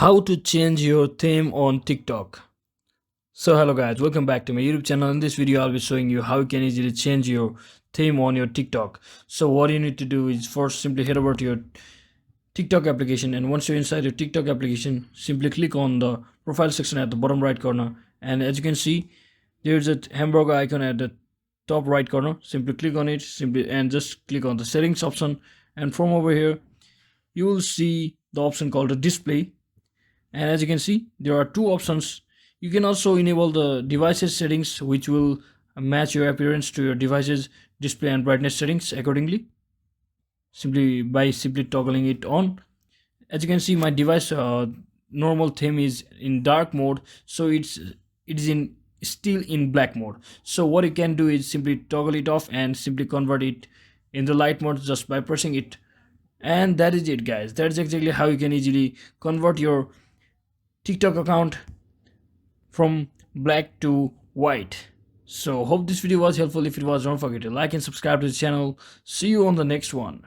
How to change your theme on TikTok. So hello guys, welcome back to my YouTube channel. In this video I'll be showing you how you can easily change your theme on your TikTok. So what you need to do is first simply head over to your TikTok application, and once you're inside your TikTok application, simply click on the profile section at the bottom right corner, and as you can see there's a hamburger icon at the top right corner. Simply click on it simply and just click on the settings option, and from over here you will see the option called the display. And as you can see there are two options. You can also enable the devices settings, which will match your appearance to your device's display and brightness settings accordingly, simply toggling it on. As you can see, my device normal theme is in dark mode, so it is in still in black mode. So what you can do is simply toggle it off and simply convert it in the light mode just by pressing it. And that is it guys, that's exactly how you can easily convert your TikTok account from black to white. So hope this video was helpful. If it was, don't forget to like and subscribe to the channel. See you on the next one.